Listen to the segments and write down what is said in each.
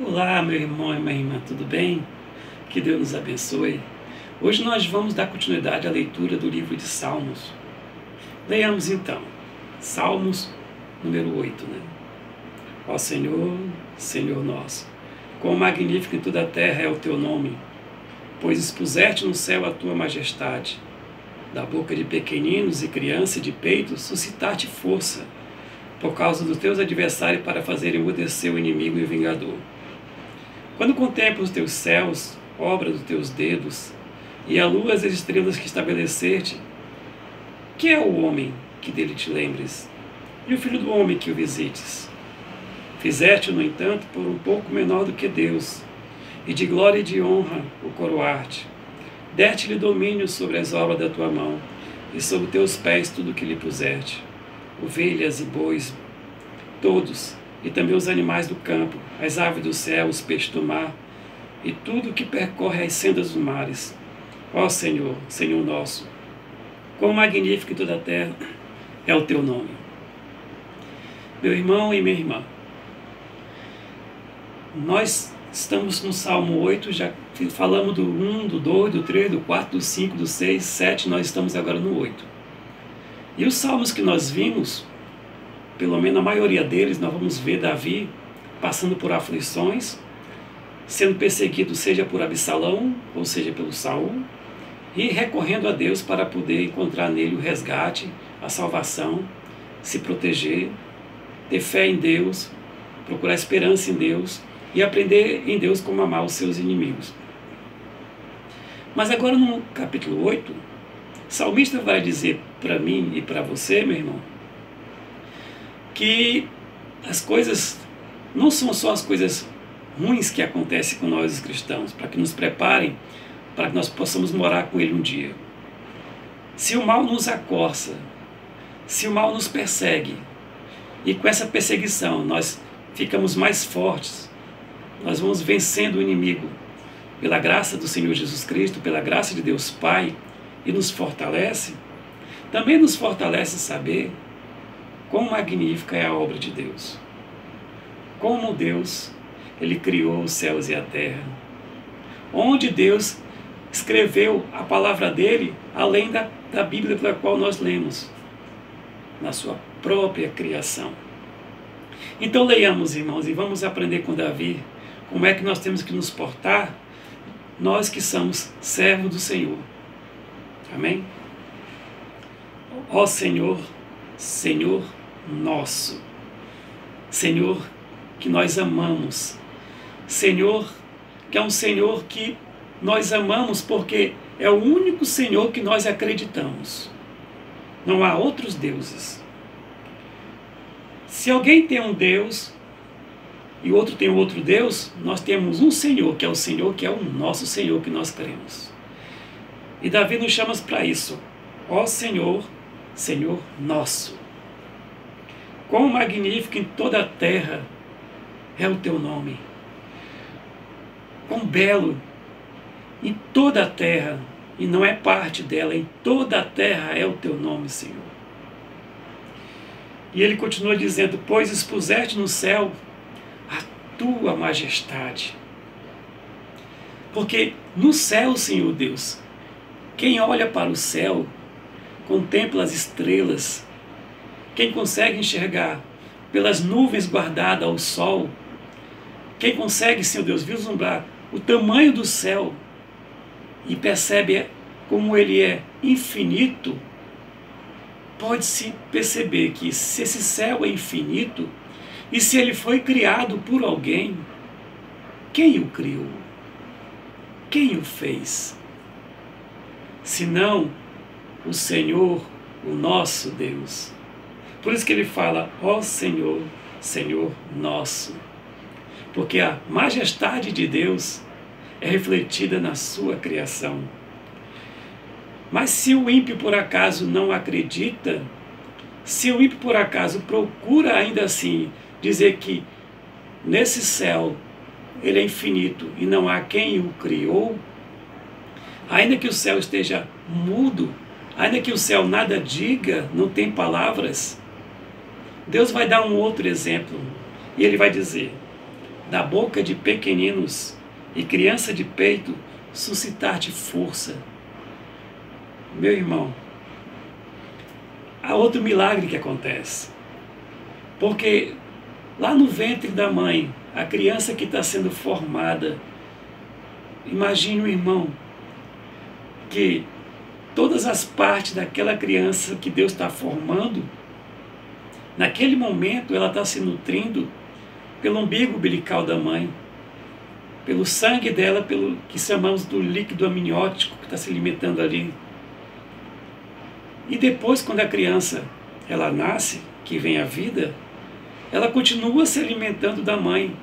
Olá, meu irmão e minha irmã, tudo bem? Que Deus nos abençoe. Hoje nós vamos dar continuidade à leitura do livro de Salmos. Leiamos então, Salmos número 8, né? Ó Senhor, Senhor nosso, quão magnífico em toda a terra é o teu nome, pois expuseste no céu a tua majestade. Da boca de pequeninos e crianças de peito suscitaste força, por causa dos teus adversários para fazer emudecer o inimigo e o vingador. Quando contemplo os teus céus, obra dos teus dedos, e a lua e as estrelas que estabeleceste, que é o homem que dele te lembres, e o filho do homem que o visites? Fizeste-o, no entanto, por um pouco menor do que Deus, e de glória e de honra o coroaste. Deste-lhe domínio sobre as obras da tua mão, e sobre teus pés tudo o que lhe puseste, ovelhas e bois, todos, e também os animais do campo, as aves do céu, os peixes do mar, e tudo que percorre as sendas dos mares. Ó Senhor, Senhor nosso, quão magnífico em toda a terra é o teu nome. Meu irmão e minha irmã, nós estamos no Salmo 8, já falamos do 1, do 2, do 3, do 4, do 5, do 6, 7, nós estamos agora no 8. E os salmos que nós vimos, pelo menos a maioria deles, nós vamos ver Davi passando por aflições, sendo perseguido seja por Absalão, ou seja pelo Saul, e recorrendo a Deus para poder encontrar nele o resgate, a salvação, se proteger, ter fé em Deus, procurar esperança em Deus e aprender em Deus como amar os seus inimigos. Mas agora no capítulo 8, o salmista vai dizer para mim e para você, meu irmão, que as coisas não são só as coisas ruins que acontecem com nós os cristãos, para que nos preparem, para que nós possamos morar com Ele um dia. Se o mal nos acorça, se o mal nos persegue, e com essa perseguição nós ficamos mais fortes, nós vamos vencendo o inimigo, pela graça do Senhor Jesus Cristo, pela graça de Deus Pai, e nos fortalece, também nos fortalece saber quão magnífica é a obra de Deus. Como Deus, Ele criou os céus e a terra. Onde Deus escreveu a palavra dEle, além da Bíblia pela qual nós lemos, na sua própria criação. Então leiamos, irmãos, e vamos aprender com Davi como é que nós temos que nos portar, nós que somos servos do Senhor. Amém? Ó Senhor, Senhor nosso, Senhor que nós amamos, Senhor que é um Senhor que nós amamos porque é o único Senhor que nós acreditamos. Não há outros deuses. Se alguém tem um Deus e outro tem outro Deus, nós temos um Senhor, que é o Senhor, que é o nosso Senhor que nós cremos. E Davi nos chama para isso. Ó Senhor, Senhor nosso. Quão magnífico em toda a terra é o teu nome. Quão belo em toda a terra, e não é parte dela, em toda a terra é o teu nome, Senhor. E ele continua dizendo, pois expuseste no céu a tua majestade. Porque no céu, Senhor Deus, quem olha para o céu, contempla as estrelas, quem consegue enxergar pelas nuvens guardadas ao sol, quem consegue, Senhor Deus, vislumbrar o tamanho do céu e percebe como ele é infinito, pode-se perceber que se esse céu é infinito e se ele foi criado por alguém, quem o criou? Quem o fez? Senão o Senhor, o nosso Deus. Por isso que ele fala, ó Senhor, Senhor nosso. Porque a majestade de Deus é refletida na sua criação. Mas se o ímpio por acaso não acredita, se o ímpio por acaso procura ainda assim dizer que nesse céu ele é infinito e não há quem o criou, ainda que o céu esteja mudo, ainda que o céu nada diga, não tem palavras, Deus vai dar um outro exemplo. E ele vai dizer, da boca de pequeninos e criança de peito, suscitar-te força. Meu irmão, há outro milagre que acontece. Porque lá no ventre da mãe, a criança que está sendo formada, imagine o irmão, que todas as partes daquela criança que Deus está formando, naquele momento ela está se nutrindo pelo umbigo umbilical da mãe, pelo sangue dela, pelo que chamamos do líquido amniótico que está se alimentando ali. E depois, quando a criança ela nasce, que vem a vida, ela continua se alimentando da mãe.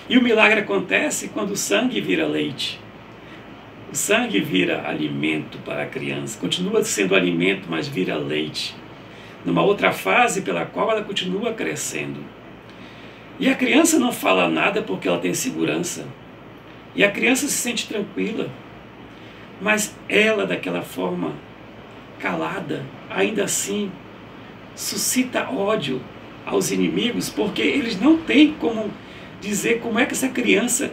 E o milagre acontece quando o sangue vira leite. O sangue vira alimento para a criança, continua sendo alimento, mas vira leite. Numa outra fase pela qual ela continua crescendo. E a criança não fala nada porque ela tem segurança. E a criança se sente tranquila. Mas ela, daquela forma calada, ainda assim, suscita ódio aos inimigos, porque eles não têm como dizer como é que essa criança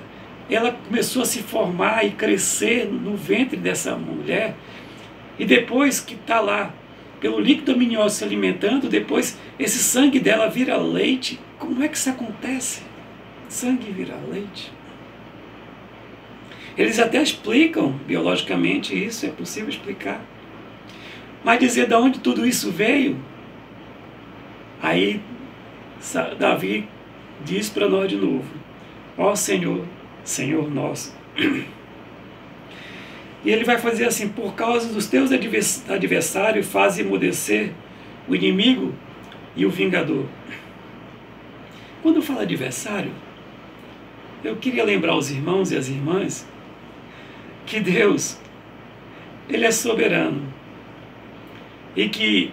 ela começou a se formar e crescer no ventre dessa mulher, e depois que está lá, pelo líquido amniótico se alimentando, depois esse sangue dela vira leite. Como é que isso acontece? Sangue vira leite. Eles até explicam biologicamente isso, é possível explicar. Mas dizer de onde tudo isso veio, aí Davi diz para nós de novo: ó Senhor, Senhor nosso. E ele vai fazer assim: por causa dos teus adversários, faz emudecer o inimigo e o vingador. Quando eu falo adversário, eu queria lembrar os irmãos e as irmãs que Deus, Ele é soberano e que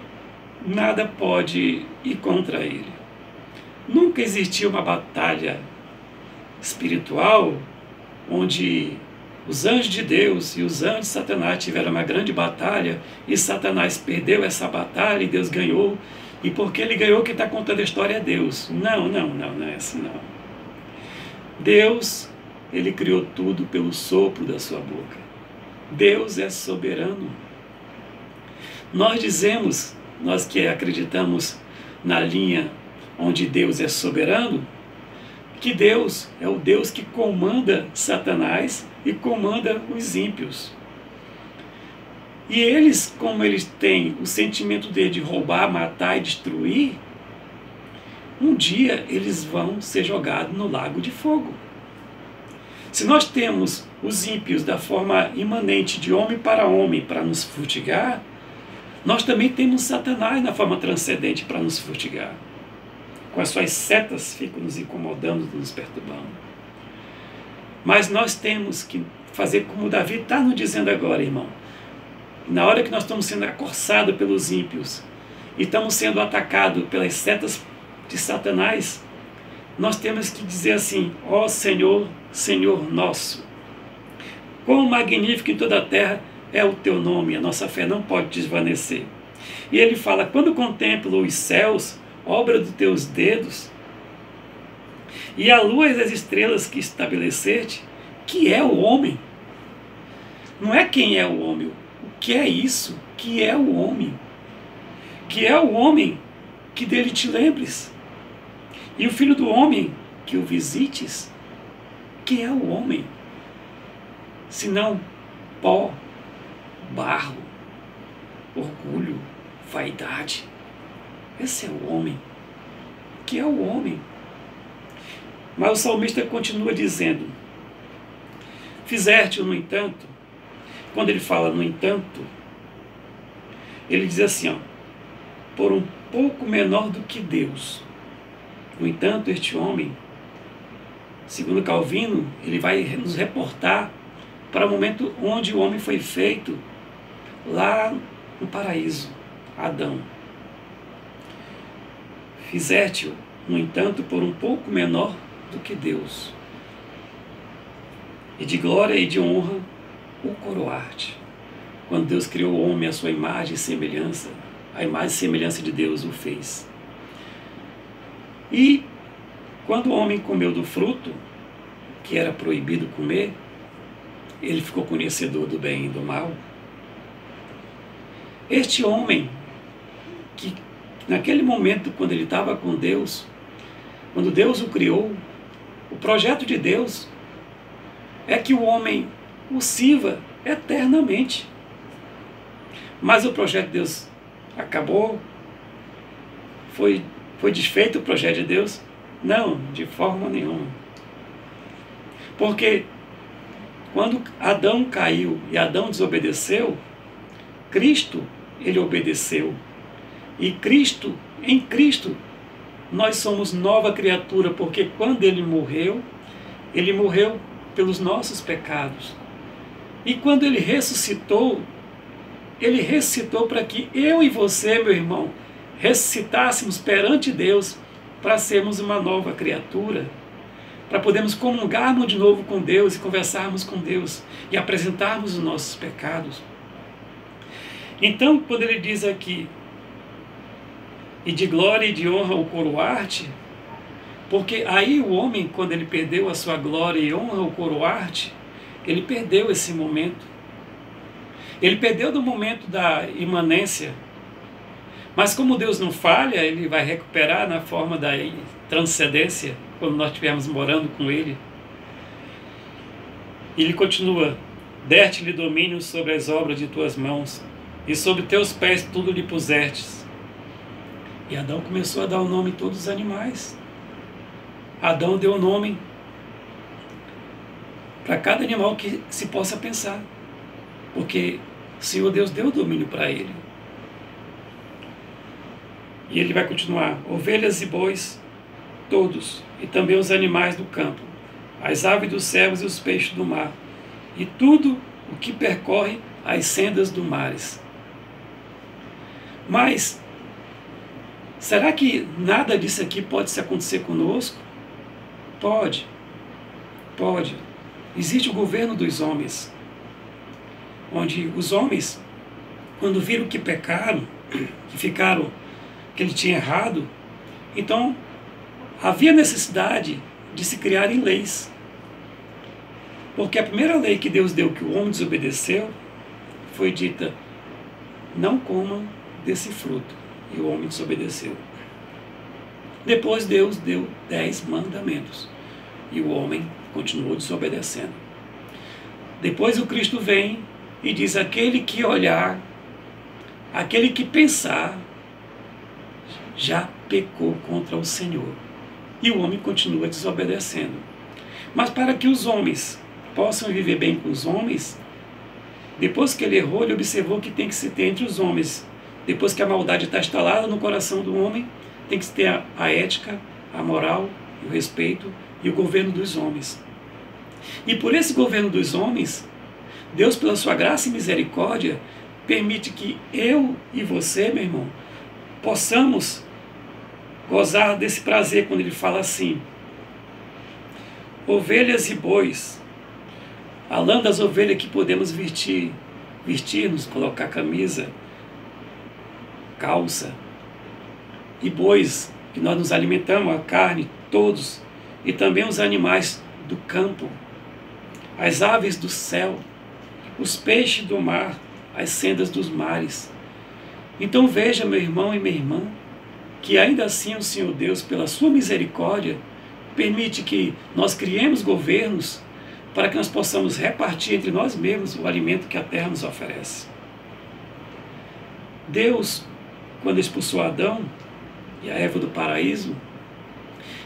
nada pode ir contra Ele. Nunca existiu uma batalha espiritual onde os anjos de Deus e os anjos de Satanás tiveram uma grande batalha e Satanás perdeu essa batalha e Deus ganhou, e porque ele ganhou, quem está contando a história é Deus. Não é assim não. Deus, Ele criou tudo pelo sopro da sua boca. Deus é soberano. Nós dizemos, nós que acreditamos na linha onde Deus é soberano, que Deus é o Deus que comanda Satanás e comanda os ímpios. E eles, como eles têm o sentimento de roubar, matar e destruir, um dia eles vão ser jogados no lago de fogo. Se nós temos os ímpios da forma imanente de homem para nos fustigar, nós também temos Satanás na forma transcendente para nos fustigar. Com as suas setas ficam nos incomodando, nos perturbando. Mas nós temos que fazer como Davi está nos dizendo agora, irmão. Na hora que nós estamos sendo acorçados pelos ímpios e estamos sendo atacados pelas setas de Satanás, nós temos que dizer assim: ó Senhor, Senhor nosso, quão magnífico em toda a terra é o teu nome, a nossa fé não pode desvanecer. E ele fala: quando contemplo os céus, obra dos teus dedos, e a lua e as estrelas que estabeleceste, que é o homem? Não é quem é o homem, o que é isso? Que é o homem? Que é o homem que dele te lembres, e o filho do homem que o visites. Que é o homem? Senão pó, barro, orgulho, vaidade. Esse é o homem. Que é o homem? Mas o salmista continua dizendo: fizeste-o, no entanto. Quando ele fala no entanto, ele diz assim, ó: por um pouco menor do que Deus. No entanto, este homem, segundo Calvino, ele vai nos reportar para o momento onde o homem foi feito, lá no paraíso, Adão. Fizeste-o, no entanto, por um pouco menor do que Deus, e de glória e de honra o coroaste. Quando Deus criou o homem à sua imagem e semelhança, a imagem e semelhança de Deus o fez. E quando o homem comeu do fruto, que era proibido comer, ele ficou conhecedor do bem e do mal. Este homem, que naquele momento, quando ele estava com Deus, quando Deus o criou, o projeto de Deus é que o homem o sirva eternamente. Mas o projeto de Deus acabou? Foi desfeito o projeto de Deus? Não, de forma nenhuma. Porque quando Adão caiu e Adão desobedeceu, Cristo, ele obedeceu. E Cristo, em Cristo, nós somos nova criatura, porque quando ele morreu pelos nossos pecados. E quando ele ressuscitou para que eu e você, meu irmão, ressuscitássemos perante Deus para sermos uma nova criatura, para podermos comungarmos de novo com Deus e conversarmos com Deus e apresentarmos os nossos pecados. Então, quando ele diz aqui, e de glória e de honra o coroar-te, porque aí o homem, quando ele perdeu a sua glória e honra o coroar-te, ele perdeu esse momento. Ele perdeu do momento da imanência. Mas como Deus não falha, ele vai recuperar na forma da transcendência, quando nós estivermos morando com ele. E ele continua: der-te-lhe domínio sobre as obras de tuas mãos, e sobre teus pés tudo lhe pusertes. E Adão começou a dar o nome a todos os animais. Adão deu o nome para cada animal que se possa pensar, porque o Senhor Deus deu o domínio para ele. E ele vai continuar: ovelhas e bois, todos, e também os animais do campo, as aves dos céus e os peixes do mar, e tudo o que percorre as sendas do mares. Mas, será que nada disso aqui pode acontecer conosco? Pode. Pode. Existe o governo dos homens, onde os homens, quando viram que pecaram, que ele tinha errado, então havia necessidade de se criarem leis. Porque a primeira lei que Deus deu, que o homem desobedeceu, foi dita: não comam desse fruto. E o homem desobedeceu. Depois Deus deu 10 mandamentos. E o homem continuou desobedecendo. Depois o Cristo vem e diz: aquele que olhar, aquele que pensar, já pecou contra o Senhor. E o homem continua desobedecendo. Mas para que os homens possam viver bem com os homens, depois que ele errou, ele observou que tem que se ter entre os homens. Depois que a maldade está instalada no coração do homem, tem que se ter a ética, a moral, o respeito e o governo dos homens. E por esse governo dos homens, Deus, pela sua graça e misericórdia, permite que eu e você, meu irmão, possamos gozar desse prazer quando ele fala assim: ovelhas e bois, a lã das ovelhas que podemos vestir-nos, colocar camisa, calça, e bois, que nós nos alimentamos, a carne, todos, e também os animais do campo, as aves do céu, os peixes do mar, as sendas dos mares. Então veja, meu irmão e minha irmã, que ainda assim o Senhor Deus, pela sua misericórdia, permite que nós criemos governos para que nós possamos repartir entre nós mesmos o alimento que a terra nos oferece. Deus, quando expulsou Adão e a Eva do paraíso,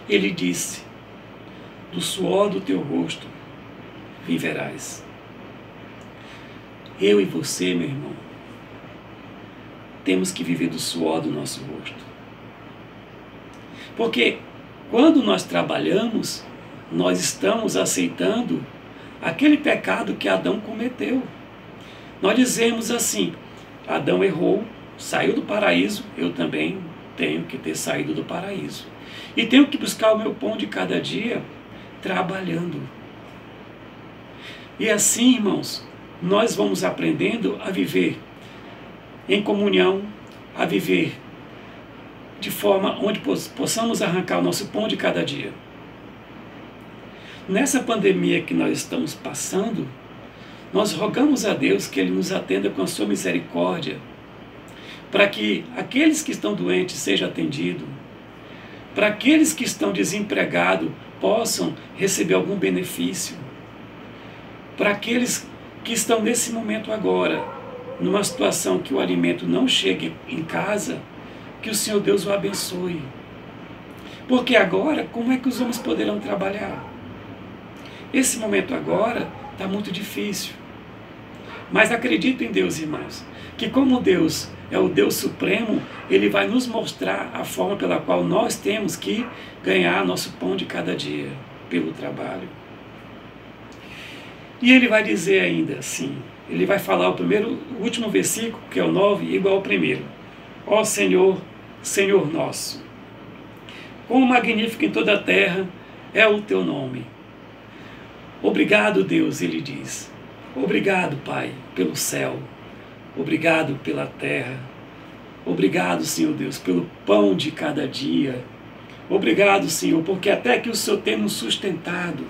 ele disse: do suor do teu rosto viverás. Eu e você, meu irmão, temos que viver do suor do nosso rosto. Porque quando nós trabalhamos, nós estamos aceitando aquele pecado que Adão cometeu. Nós dizemos assim: Adão errou, saiu do paraíso, eu também tenho que ter saído do paraíso. E tenho que buscar o meu pão de cada dia trabalhando. E assim, irmãos, nós vamos aprendendo a viver em comunhão, a viver de forma onde possamos arrancar o nosso pão de cada dia. nessa pandemia que nós estamos passando, nós rogamos a Deus que Ele nos atenda com a sua misericórdia, para que aqueles que estão doentes sejam atendidos, para aqueles que estão desempregados possam receber algum benefício, para aqueles que estão nesse momento agora, numa situação que o alimento não chegue em casa, que o Senhor Deus o abençoe. Porque agora, como é que os homens poderão trabalhar? Esse momento agora está muito difícil. Mas acredito em Deus, irmãos, que como Deus é o Deus Supremo, Ele vai nos mostrar a forma pela qual nós temos que ganhar nosso pão de cada dia, pelo trabalho. E Ele vai dizer ainda assim, Ele vai falar o último versículo, que é o 9, igual ao primeiro. Ó Senhor, Senhor nosso, quão magnífico em toda a terra é o Teu nome. Obrigado, Deus, Ele diz. Obrigado, Pai, pelo céu. Obrigado pela terra. Obrigado, Senhor Deus, pelo pão de cada dia. Obrigado, Senhor, porque até que o Senhor tem nos sustentado.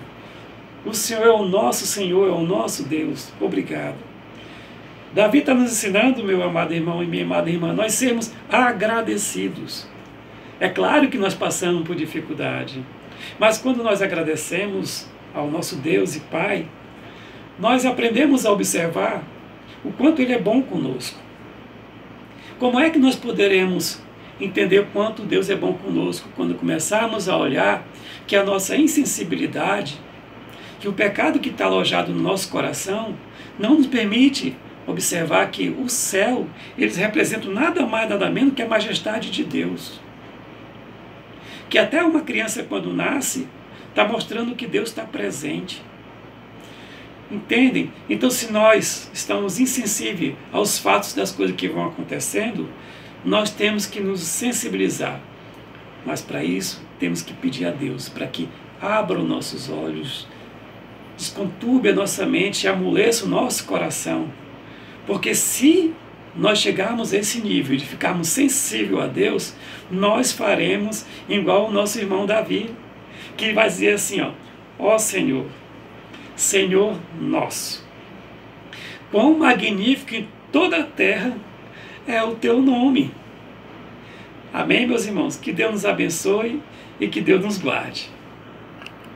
O Senhor é o nosso Senhor, é o nosso Deus. Obrigado. Davi está nos ensinando, meu amado irmão e minha amada irmã, nós sermos agradecidos. É claro que nós passamos por dificuldade, mas quando nós agradecemos ao nosso Deus e Pai, nós aprendemos a observar o quanto Ele é bom conosco. Como é que nós poderemos entender o quanto Deus é bom conosco quando começarmos a olhar que a nossa insensibilidade, que o pecado que está alojado no nosso coração, não nos permite observar que o céu, eles representam nada mais, nada menos que a majestade de Deus. Que até uma criança, quando nasce, está mostrando que Deus está presente. Entendem? Então, se nós estamos insensíveis aos fatos das coisas que vão acontecendo, nós temos que nos sensibilizar. Mas para isso, temos que pedir a Deus para que abra os nossos olhos, desconturbe a nossa mente e amoleça o nosso coração. Porque se nós chegarmos a esse nível de ficarmos sensíveis a Deus, nós faremos igual o nosso irmão Davi, que vai dizer assim, ó Senhor, Senhor nosso, quão magnífico em toda a terra é o Teu nome. Amém, meus irmãos? Que Deus nos abençoe e que Deus nos guarde.